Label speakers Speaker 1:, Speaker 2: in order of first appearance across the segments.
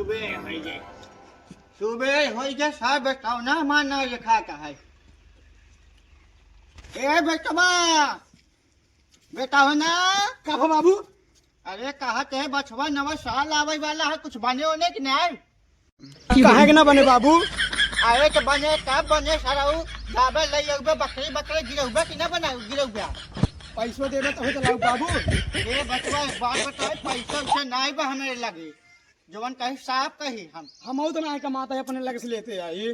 Speaker 1: सुबह हो जाए सुबह हो जाए साहब बताओ ना माना लिखा का है ए बेटवा बेटा हो ना
Speaker 2: कहा बाबू?
Speaker 1: अरे कहा थे बचवा नवा साल आवे वाला है कुछ बने होने की नहीं
Speaker 2: कहा के ना बने बाबू?
Speaker 1: अरे तो बने कब बने सारा दाबे ले बकरी बकरी गिरौबे कि ना बनाऊ गिरौबे
Speaker 2: पैसों देवे तो लाओ बाबू।
Speaker 1: ये बचवा एक बात बताए पैसा उसे नहीं बा हमें लगे जवन कही साफ कही
Speaker 2: हम तो ना कमाता है अपने लगे से लेते आई।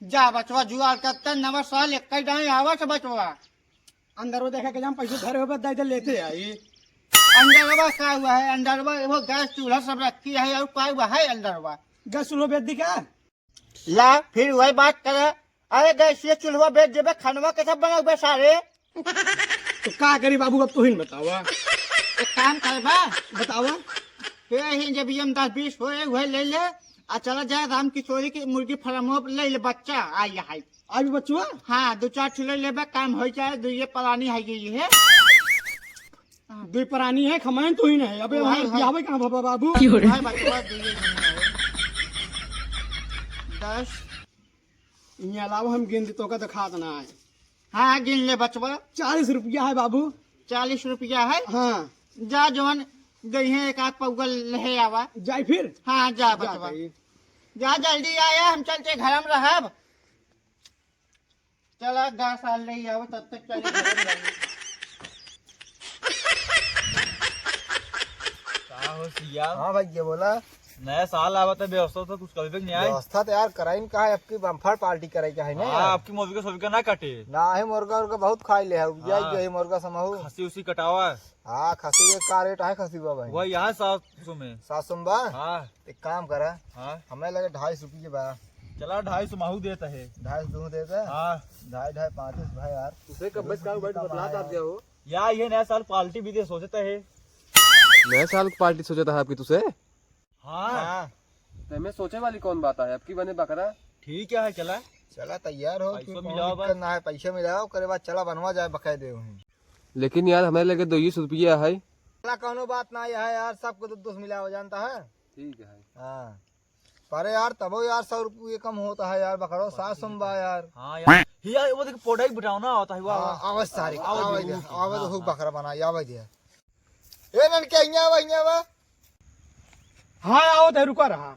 Speaker 1: जा बचवा जुआर करते नवा साल एक डाई आवा से बचवा
Speaker 2: अंदर वो देखा के हम पैसे धरे हो दे लेते आई।
Speaker 1: अंदरवा क्या हुआ है अंदरवा वो गैस चूल्हा सब रखी है और क्या हुआ है अंदरवा
Speaker 2: गैस चूल्हा बेच दी क्या?
Speaker 1: ला फिर वही बात करे अरे गैस ये चूल्हा बेच देवे खानवा कैसे बनाओगे सारे
Speaker 2: तो क्या करी बाबू अब तू ही बतावा।
Speaker 1: एक काम करबा
Speaker 2: बतावा
Speaker 1: फिर ही जब हम 10-20 होए हुए ले ले आ चला जाए राम किशोरी की मुर्गी फार्म ले ले बच्चा आई है
Speaker 2: अभी बच्चुआ
Speaker 1: हाँ 2-4 किलो लेबे काम हो जाए दो ये पुरानी है ये है
Speaker 2: दो प्राणी है खमायन तू ही नहीं अबे
Speaker 1: वही,
Speaker 2: वहाँ आवे कहाँ बाबा बाबू?
Speaker 1: भाई बचवा दिए 10
Speaker 2: इन अलावा हम गिन तो का दिखा देना है।
Speaker 1: हाँ गिन ले बचवा
Speaker 2: 40 रुपया है बाबू।
Speaker 1: 40 रुपया है
Speaker 2: हाँ
Speaker 1: जा जवन गई है एक आध पौगल ले आवा
Speaker 2: जाए फिर।
Speaker 1: हाँ जा बचवा जा जल्दी आया हम चलते घर में रहब चला गा साल ले आओ तब तक चले घर में रहेंगे।
Speaker 3: हाँ भाई ये बोला
Speaker 4: नया साल आवा था व्यवस्था तो कुछ कभी नहीं आए
Speaker 3: व्यवस्था तो यार कराइन का है आपकी बम्फर पार्टी कराई का है ना
Speaker 4: हाँ, आपकी मूवी का सभी का ना कटे
Speaker 3: ना है मुर्गा उर्गा बहुत खाई ले है
Speaker 4: हाँ।
Speaker 3: यही मुर्गा समूह
Speaker 4: खसी उसी कटावा
Speaker 3: हाँ खसी के का रेट है खसी बाबा
Speaker 4: वह यहाँ 700 में
Speaker 3: 700 बा
Speaker 4: हाँ
Speaker 3: एक काम करा
Speaker 4: हाँ
Speaker 3: हमें लगे 250 रुपये बा
Speaker 4: चला 250 माहू देता है
Speaker 3: 250 दूं देते
Speaker 4: हाँ
Speaker 3: 2.5 5 भाई यार
Speaker 2: उसे कब बस का बैठ बदला आते हो।
Speaker 4: या ये नया साल पार्टी भी दे सोचता है
Speaker 5: नया साल की पार्टी सोचा था आपकी तुसे?
Speaker 4: हाँ
Speaker 5: तो मैं सोचे वाली कौन बात है आपकी बने बकरा?
Speaker 4: ठीक है चला
Speaker 3: चला तैयार हो
Speaker 4: पैसों
Speaker 3: कोई
Speaker 4: मिलाओ
Speaker 3: दिक्कत ना है पैसे मिलाओ करे बाद चला बनवा जाए बकायदे
Speaker 5: लेकिन यार हमें लगे 200 रुपया है।
Speaker 3: चला कोनो बात ना है यार सबको तो दोस्त मिला हो जानता है।
Speaker 5: ठीक है
Speaker 3: हाँ पर यार तबो यार 100 रुपये कम होता है यार बकरो 700 बा यार।
Speaker 4: हाँ यार वो देखो पौधा ही बिठाओ ना होता है
Speaker 3: आवाज सारी
Speaker 4: आवाज दे,
Speaker 3: आवाज
Speaker 4: हाँ,
Speaker 3: हो
Speaker 4: हाँ।
Speaker 3: बकरा बना आवाज दे ए नन के इन्या
Speaker 2: हाँ आओ तो रुका रहा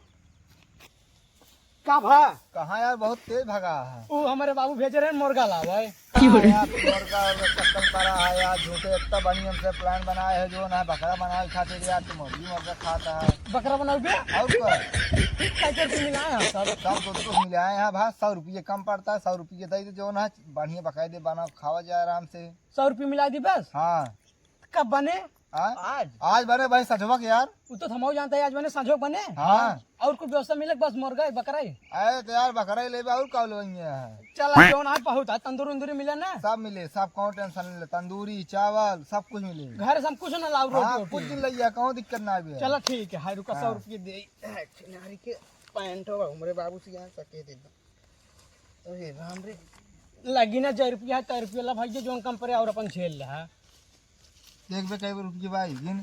Speaker 2: का भा
Speaker 3: कहाँ यार बहुत तेज भगा है
Speaker 2: वो हमारे बाबू भेजे रहे मुर्गा लावा है।
Speaker 3: यार मुर्गा और चक्कर करा है यार झूठे इतना बढ़िया से प्लान बनाए है जो ना बकरा बनाए खाते यार तुम मुर्गी मुर्गा खाता है
Speaker 2: बकरा बनाओ बे
Speaker 3: और क्या
Speaker 2: कैसे रुपये मिला है सब
Speaker 3: सब तो मिलाए हैं भाई 100 रुपये कम पड़ता है 100 रुपये दे जो ना बढ़िया बकायदे बना खावा जाए आराम से
Speaker 2: 100 रुपये मिला दी बस।
Speaker 3: हाँ
Speaker 2: कब बने?
Speaker 3: आज बने भाई सजवा के यार
Speaker 2: वो तो थमाओ जानता है आज मैंने संजोग बने।
Speaker 3: हाँ
Speaker 2: और कुछ व्यवस्था मिले बस मुर्गा बकरा ही
Speaker 3: अरे तो यार बकरा ही ले और का लो है
Speaker 2: चला जो ना बहुत है तंदूरी उंदूरी मिले ना
Speaker 3: सब मिले सब कौन टेंशन ले तंदूरी चावल सब कुछ मिले
Speaker 2: घर से हम कुछ ना लाओ
Speaker 3: हाँ
Speaker 2: रोटी
Speaker 3: कुछ
Speaker 2: वोटी।
Speaker 3: दिन लिया कौन दिक्कत ना भी
Speaker 2: चलो ठीक है हाय रुका
Speaker 3: हाँ।
Speaker 2: 100 रुपये दे नारी के पैंट होगा हमारे बाबू से यहाँ सके दे दो अरे राम रे लगी ना 1 रुपया 3 रुपया ला भाई जो कम पड़े और अपन झेल रहा है
Speaker 3: देख बे कई रुपये भाई गिन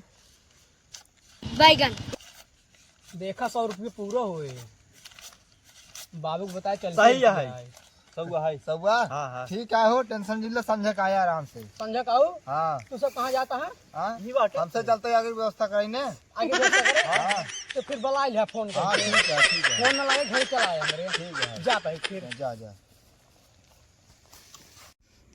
Speaker 6: बैगन
Speaker 2: देखा 100 रुपये पूरा हुए बाबू को बताया चल
Speaker 4: सही है सब है
Speaker 3: सब
Speaker 4: हाँ हाँ
Speaker 3: ठीक है हो टेंशन जिले समझे का आया आराम से
Speaker 2: समझा काऊ
Speaker 3: हाँ
Speaker 2: तू सब कहाँ जाता है
Speaker 3: हाँ
Speaker 4: ये बात है।
Speaker 3: हमसे चलते आगे व्यवस्था कराई ने
Speaker 2: आगे व्यवस्था करे
Speaker 3: हाँ
Speaker 2: तो फिर बुला लिया फोन
Speaker 3: हाँ
Speaker 2: कर
Speaker 3: ठीक है
Speaker 2: फोन ना लगे घर चला आया मेरे
Speaker 3: ठीक है
Speaker 2: जाता है फिर
Speaker 3: जा जा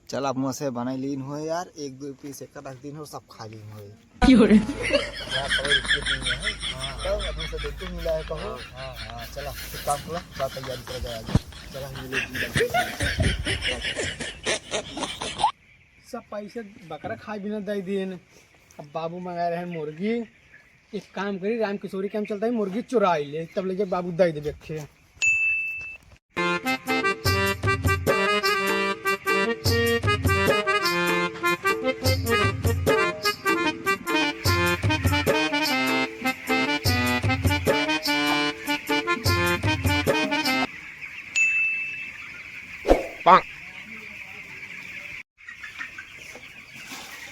Speaker 3: चल अब मुँह से बनाई लीन हुए यार 1-2 पीस एक रख दिन हो सब खा लीन हुए यार 100 रुपये नहीं है तो अपने से देखते मिला है कहो हाँ चला फिर काम करो बात तैयारी कर जाएगा चला
Speaker 2: सब पैसे बकरा खाए बिना दे दिए अब बाबू मंगा रहे हैं मुर्गी एक काम करी राम किशोरी काम चलता है मुर्गी चुरा ले तब लेके बाबू दे दे रखे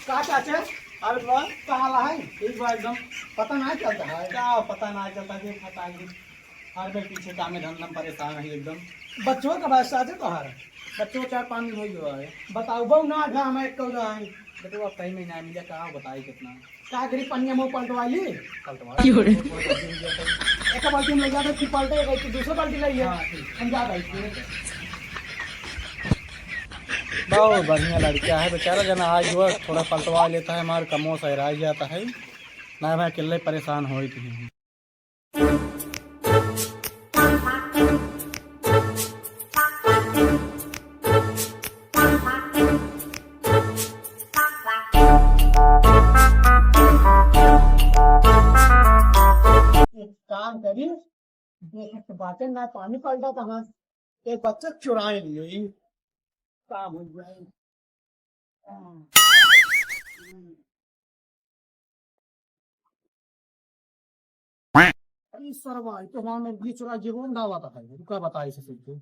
Speaker 2: का चाचा अरे बात कहा है
Speaker 4: ठीक बा एकदम
Speaker 2: पता नहीं चलता है
Speaker 4: क्या पता ना चलता कि पता है हर में पीछे काम में धंधा परेशान है एकदम
Speaker 2: बच्चों का बस साजे तो हार
Speaker 4: बच्चों 4-5 दिन हो गया है
Speaker 2: बताओ बहु ना आधा हमें एक कौन है
Speaker 4: बेटे वो कहीं महीना मिला कहाँ बताई कितना
Speaker 2: का गरी पन्निया मुंह पलटवाली
Speaker 4: पलटवा
Speaker 2: एक बाल्टी में ले जाते फिर पलटे गई तो दूसरा बाल्टी ले लिया हम जा रहे
Speaker 4: बहुत बढ़िया लड़का है बेचारा जना आज जो है थोड़ा पलटवा लेता है हमारे कमों से रह जाता है ना मैं अकेले परेशान हो थी
Speaker 2: काम करी बातें ना पानी पलटा कहाँ एक बच्चा चुराए लिए काम हो जाए अरे सरवा तो हमारे भी चुरा जीवन दावा था रुका बताई से सीखे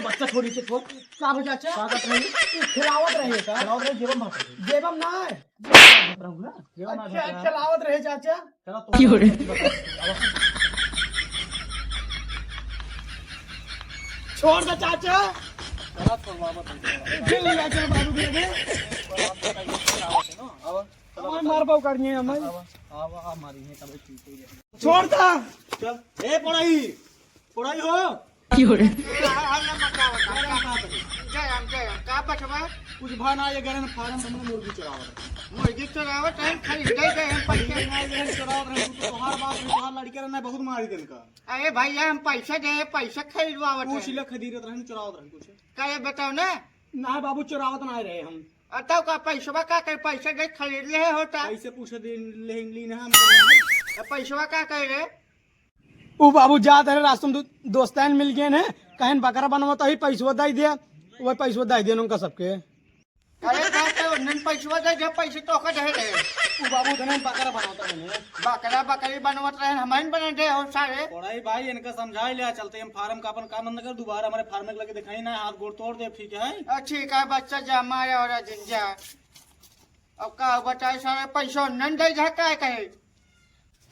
Speaker 4: बच्चा छोड़ी से छोड़
Speaker 2: का बचा चा
Speaker 4: स्वागत रही
Speaker 2: खिलावत रहे का
Speaker 4: चलाओ रे जीवन माता
Speaker 2: जेबम ना है
Speaker 4: जीवन
Speaker 2: अच्छा खिलावत रहे चाचा
Speaker 4: चला तो
Speaker 2: छोड़ दे चाचा
Speaker 4: चला छोड़वा बता
Speaker 2: दिल लगा चल बाबू दे दे हमारे मार पाव करनी है हमें
Speaker 4: आवा हमारी है तब ठीक है
Speaker 2: छोड़ दा
Speaker 4: चल ए पढ़ाई पढ़ाई हो
Speaker 1: का बचवा
Speaker 4: कुछ भाना ये गरन फार्म हमने मुर्गी चरावत
Speaker 1: मुर्गी चरावत है खरीदे गए हम पैसे
Speaker 4: गरन चरावत रहे तू तो तोहार बाप ने तोहार लड़के ने बहुत मारी दिन का
Speaker 1: अरे भैया हम पैसे दे पैसे खरीदवावत
Speaker 4: कुछ
Speaker 1: है
Speaker 4: ले खरीदत रहे चरावत रहे कुछ
Speaker 1: का ये बताओ ना
Speaker 2: ना बाबू चुरावत ना रहे हम
Speaker 1: अतव का पैसवा का कर पैसे दे खरीद ले होता
Speaker 4: कैसे पूछे दिन लेंगली ना हम
Speaker 1: पैसवा का कर रे
Speaker 2: वो बाबू जात है रास्ते में दोस्तान मिल गए हैं कहीं बकरा बनवाता ही पैसवा दे दिया वही पैसवा दे दिया उनका सबके
Speaker 1: अरे का तो नन पैसवा दे जब पैसे तो का दे रहे
Speaker 2: वो बाबू धने बकरा बनवाता है
Speaker 1: बकरा बकरी बनवत रहे हमारे बने दे हो सारे
Speaker 4: पढ़ाई भाई इनका समझाई लिया चलते हम फार्म का अपन काम न कर दोबारा हमारे फार्म में लगे दिखाई ना हाथ गोड़ तोड़ दे ठीक है
Speaker 1: ठीक है बच्चा जमा और दिन जा अब का बताए सारे पैसा नन दे जा का कहे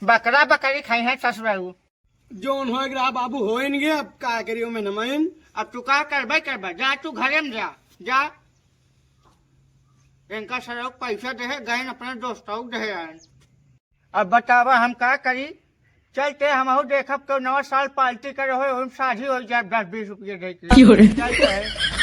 Speaker 1: बकरा बकरी खाई है ससुराऊ
Speaker 2: जोन हो गया बाबू हो नहीं गया अब का करियो मैं नमन
Speaker 1: अब तू का करबे जा तू घरे में जा इनका सर पैसा दे गए अपने दोस्तों दे अब बतावा हम का करी चलते हम देखब तो नवा साल पार्टी करे हो शादी हो जाए 10-20 रुपये दे चलते